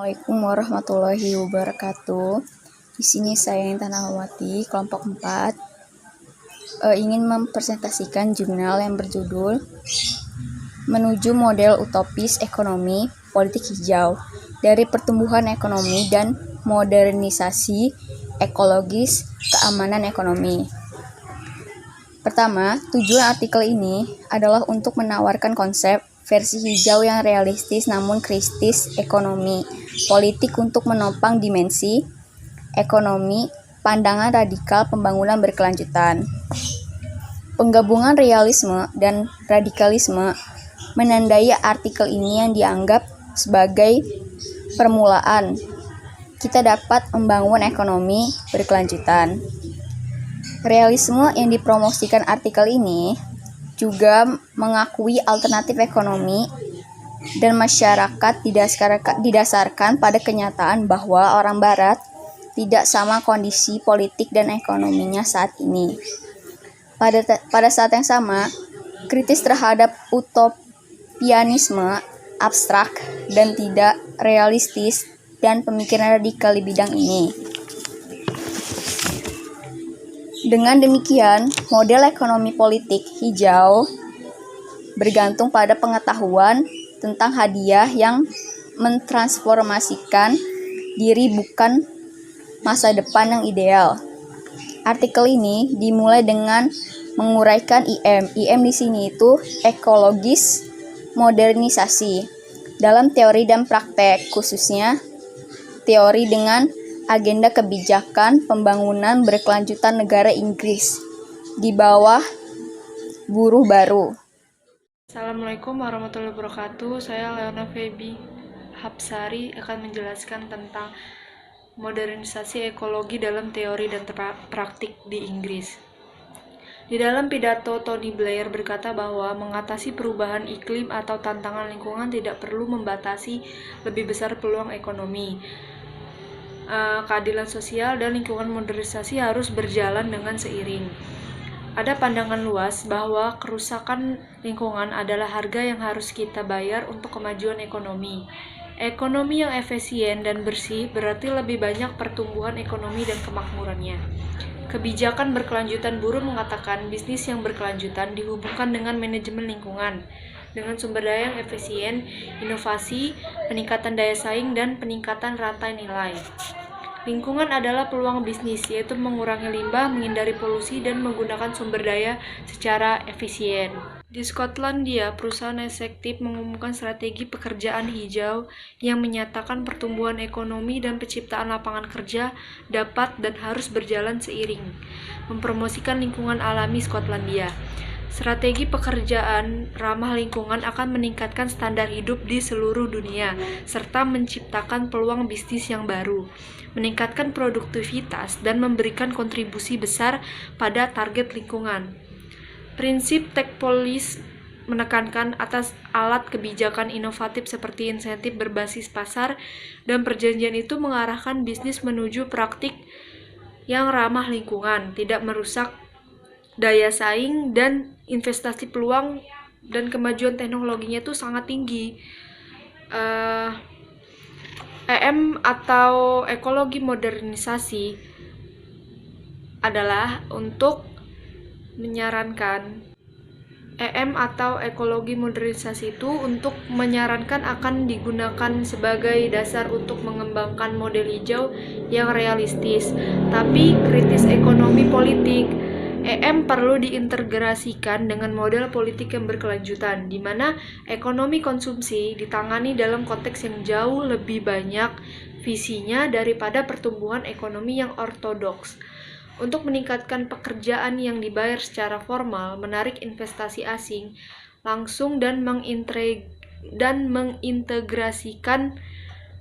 Assalamualaikum warahmatullahi wabarakatuh. Di sini saya Intan Ahmawati, kelompok 4, ingin mempresentasikan jurnal yang berjudul Menuju Model Utopis Ekonomi Politik Hijau dari Pertumbuhan Ekonomi dan Modernisasi Ekologis Keamanan Ekonomi. Pertama, tujuan artikel ini adalah untuk menawarkan konsep versi hijau yang realistis namun kritis ekonomi politik untuk menopang dimensi ekonomi pandangan radikal pembangunan berkelanjutan. Penggabungan realisme dan radikalisme menandai artikel ini yang dianggap sebagai permulaan kita dapat membangun ekonomi berkelanjutan. Realisme yang dipromosikan artikel ini juga mengakui alternatif ekonomi dan masyarakat didasarkan pada kenyataan bahwa orang Barat tidak sama kondisi politik dan ekonominya saat ini. Pada saat yang sama, kritis terhadap utopianisme abstrak dan tidak realistis dan pemikiran radikal di bidang ini. Dengan demikian, model ekonomi politik hijau bergantung pada pengetahuan tentang hadiah yang mentransformasikan diri bukan masa depan yang ideal. Artikel ini dimulai dengan menguraikan IM. IM di sini itu ekologis modernisasi dalam teori dan praktek, khususnya teori dengan agenda kebijakan pembangunan berkelanjutan negara Inggris di bawah buruh baru. Assalamualaikum warahmatullahi wabarakatuh. Saya Leona Febi Hapsari akan menjelaskan tentang modernisasi ekologi dalam teori dan praktik di Inggris. Di dalam pidato, Tony Blair berkata bahwa mengatasi perubahan iklim atau tantangan lingkungan tidak perlu membatasi lebih besar peluang ekonomi. Keadilan sosial dan lingkungan modernisasi harus berjalan dengan seiring. Ada pandangan luas bahwa kerusakan lingkungan adalah harga yang harus kita bayar untuk kemajuan ekonomi. Ekonomi yang efisien dan bersih berarti lebih banyak pertumbuhan ekonomi dan kemakmurannya. Kebijakan berkelanjutan buruh mengatakan bisnis yang berkelanjutan dihubungkan dengan manajemen lingkungan, dengan sumber daya yang efisien, inovasi, peningkatan daya saing, dan peningkatan rantai nilai. Lingkungan adalah peluang bisnis, yaitu mengurangi limbah, menghindari polusi, dan menggunakan sumber daya secara efisien. Di Skotlandia, perusahaan eksekutif mengumumkan strategi pekerjaan hijau yang menyatakan pertumbuhan ekonomi dan penciptaan lapangan kerja dapat dan harus berjalan seiring, mempromosikan lingkungan alami Skotlandia. Strategi pekerjaan ramah lingkungan akan meningkatkan standar hidup di seluruh dunia, serta menciptakan peluang bisnis yang baru, meningkatkan produktivitas, dan memberikan kontribusi besar pada target lingkungan. Prinsip Tech Policy menekankan atas alat kebijakan inovatif seperti insentif berbasis pasar, dan perjanjian itu mengarahkan bisnis menuju praktik yang ramah lingkungan, tidak merusak daya saing, dan investasi peluang dan kemajuan teknologinya itu sangat tinggi. EM atau ekologi modernisasi adalah untuk menyarankan EM atau ekologi modernisasi itu untuk menyarankan akan digunakan sebagai dasar untuk mengembangkan model hijau yang realistis, tapi kritis ekonomi politik. EM perlu diintegrasikan dengan model politik yang berkelanjutan, di mana ekonomi konsumsi ditangani dalam konteks yang jauh lebih banyak visinya daripada pertumbuhan ekonomi yang ortodoks. Untuk meningkatkan pekerjaan yang dibayar secara formal, menarik investasi asing langsung dan mengintegrasikan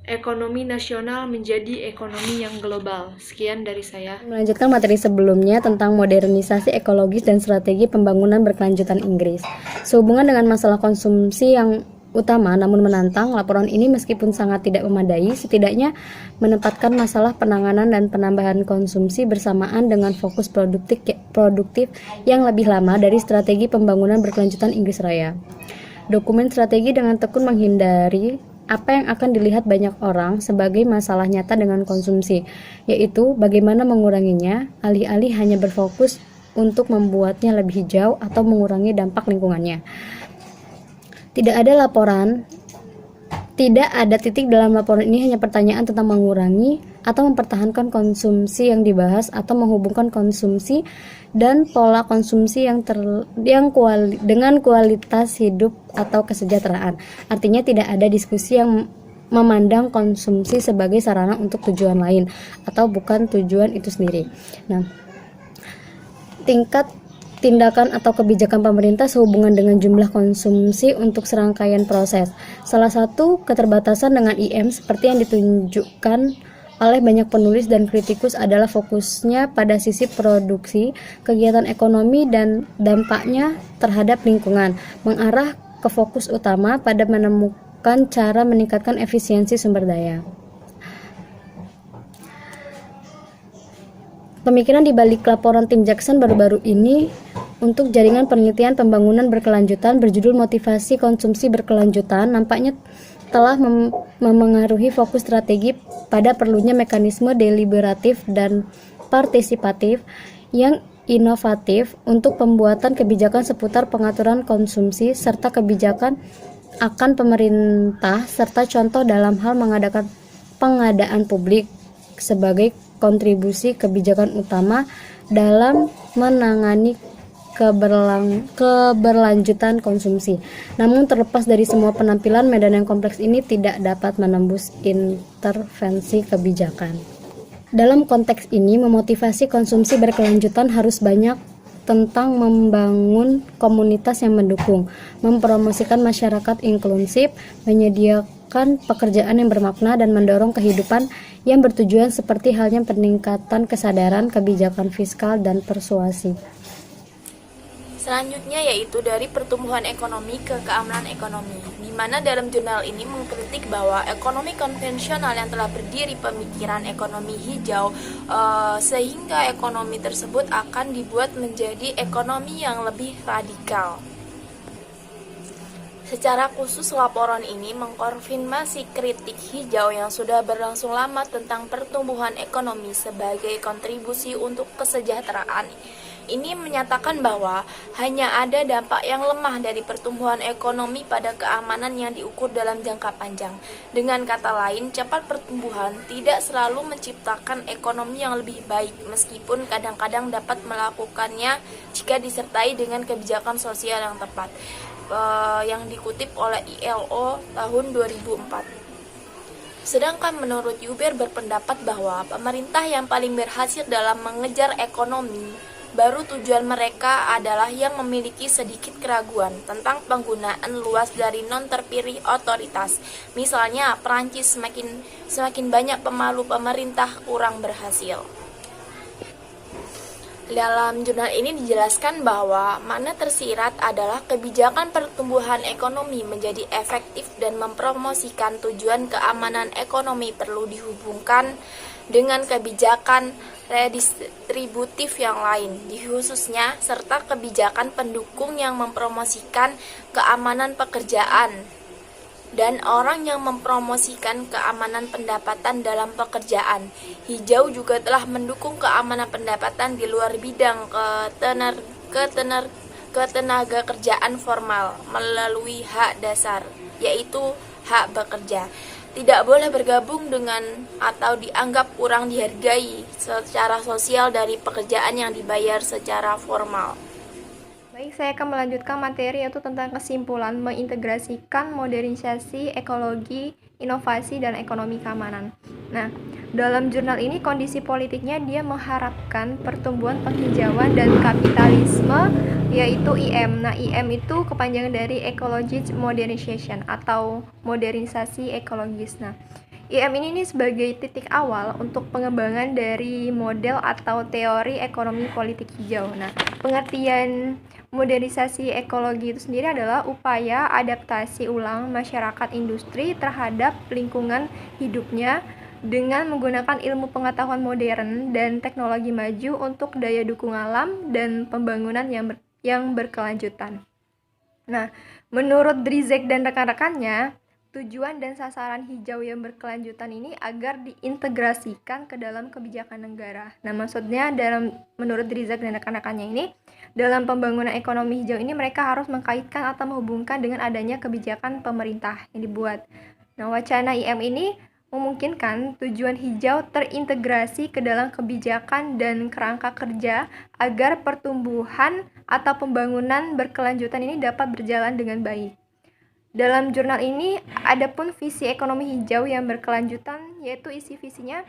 ekonomi nasional menjadi ekonomi yang global. Sekian dari saya. Melanjutkan materi sebelumnya tentang modernisasi ekologis dan strategi pembangunan berkelanjutan Inggris. Sehubungan dengan masalah konsumsi yang utama namun menantang, laporan ini meskipun sangat tidak memadai, setidaknya menempatkan masalah penanganan dan penambahan konsumsi bersamaan dengan fokus produktif yang lebih lama dari strategi pembangunan berkelanjutan Inggris Raya. Dokumen strategi dengan tekun menghindari apa yang akan dilihat banyak orang sebagai masalah nyata dengan konsumsi, yaitu bagaimana menguranginya, alih-alih hanya berfokus untuk membuatnya lebih hijau atau mengurangi dampak lingkungannya. Tidak ada titik dalam laporan ini, hanya pertanyaan tentang mengurangi atau mempertahankan konsumsi yang dibahas, atau menghubungkan konsumsi dan pola konsumsi dengan kualitas hidup atau kesejahteraan. Artinya tidak ada diskusi yang memandang konsumsi sebagai sarana untuk tujuan lain atau bukan tujuan itu sendiri. Nah, tingkat tindakan atau kebijakan pemerintah sehubungan dengan jumlah konsumsi untuk serangkaian proses. Salah satu keterbatasan dengan IM seperti yang ditunjukkan oleh banyak penulis dan kritikus adalah fokusnya pada sisi produksi, kegiatan ekonomi, dan dampaknya terhadap lingkungan, mengarah ke fokus utama pada menemukan cara meningkatkan efisiensi sumber daya. Pemikiran di balik laporan tim Jackson baru-baru ini untuk jaringan penelitian pembangunan berkelanjutan berjudul Motivasi Konsumsi Berkelanjutan nampaknya telah memengaruhi fokus strategi pada perlunya mekanisme deliberatif dan partisipatif yang inovatif untuk pembuatan kebijakan seputar pengaturan konsumsi serta kebijakan akan pemerintah, serta contoh dalam hal mengadakan pengadaan publik sebagai kontribusi kebijakan utama dalam menangani keberlanjutan konsumsi. Namun terlepas dari semua penampilan, medan yang kompleks ini tidak dapat menembus intervensi kebijakan. Dalam konteks ini, memotivasi konsumsi berkelanjutan harus banyak tentang membangun komunitas yang mendukung, mempromosikan masyarakat inklusif, menyediakan pekerjaan yang bermakna, dan mendorong kehidupan yang bertujuan seperti halnya peningkatan kesadaran, kebijakan fiskal, dan persuasi. Selanjutnya yaitu dari pertumbuhan ekonomi ke keamanan ekonomi, di mana dalam jurnal ini mengkritik bahwa ekonomi konvensional yang telah berdiri pemikiran ekonomi hijau, sehingga ekonomi tersebut akan dibuat menjadi ekonomi yang lebih radikal. Secara khusus, laporan ini mengkonfirmasi kritik hijau yang sudah berlangsung lama tentang pertumbuhan ekonomi sebagai kontribusi untuk kesejahteraan. Ini menyatakan bahwa hanya ada dampak yang lemah dari pertumbuhan ekonomi pada keamanan yang diukur dalam jangka panjang. Dengan kata lain, cepat pertumbuhan tidak selalu menciptakan ekonomi yang lebih baik, meskipun kadang-kadang dapat melakukannya jika disertai dengan kebijakan sosial yang tepat. Yang dikutip oleh ILO tahun 2004. Sedangkan menurut Yuber berpendapat bahwa pemerintah yang paling berhasil dalam mengejar ekonomi baru tujuan mereka adalah yang memiliki sedikit keraguan tentang penggunaan luas dari non-terpilih otoritas. Misalnya, Perancis semakin banyak pemalu pemerintah kurang berhasil. Dalam jurnal ini dijelaskan bahwa makna tersirat adalah kebijakan pertumbuhan ekonomi menjadi efektif dan mempromosikan tujuan keamanan ekonomi perlu dihubungkan dengan kebijakan redistributif yang lain, khususnya serta kebijakan pendukung yang mempromosikan keamanan pekerjaan dan orang yang mempromosikan keamanan pendapatan dalam pekerjaan. Hijau juga telah mendukung keamanan pendapatan di luar bidang ketenaga kerjaan formal melalui hak dasar, yaitu hak bekerja. Tidak boleh bergabung dengan atau dianggap kurang dihargai secara sosial dari pekerjaan yang dibayar secara formal. Baik, saya akan melanjutkan materi yaitu tentang kesimpulan mengintegrasikan modernisasi, ekologi, inovasi, dan ekonomi keamanan. Nah, dalam jurnal ini kondisi politiknya dia mengharapkan pertumbuhan penghijauan dan kapitalisme yaitu IM. Nah, IM itu kepanjangan dari Ecologic Modernization atau modernisasi ekologis. Nah, IM ini sebagai titik awal untuk pengembangan dari model atau teori ekonomi politik hijau. Nah, pengertian modernisasi ekologi itu sendiri adalah upaya adaptasi ulang masyarakat industri terhadap lingkungan hidupnya dengan menggunakan ilmu pengetahuan modern dan teknologi maju untuk daya dukung alam dan pembangunan yang berkelanjutan. Nah, menurut Drizek dan rekan-rekannya, tujuan dan sasaran hijau yang berkelanjutan ini agar diintegrasikan ke dalam kebijakan negara. Nah, maksudnya menurut Rizak dan rekan-rekannya ini, dalam pembangunan ekonomi hijau ini mereka harus mengkaitkan atau menghubungkan dengan adanya kebijakan pemerintah yang dibuat. Nah, wacana IM ini memungkinkan tujuan hijau terintegrasi ke dalam kebijakan dan kerangka kerja agar pertumbuhan atau pembangunan berkelanjutan ini dapat berjalan dengan baik. Dalam jurnal ini ada pun visi ekonomi hijau yang berkelanjutan, yaitu isi visinya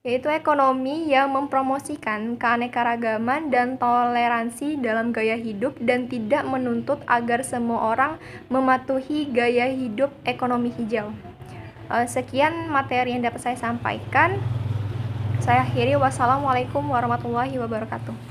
yaitu ekonomi yang mempromosikan keanekaragaman dan toleransi dalam gaya hidup dan tidak menuntut agar semua orang mematuhi gaya hidup ekonomi hijau. Sekian materi yang dapat saya sampaikan. Saya akhiri. Wassalamualaikum warahmatullahi wabarakatuh.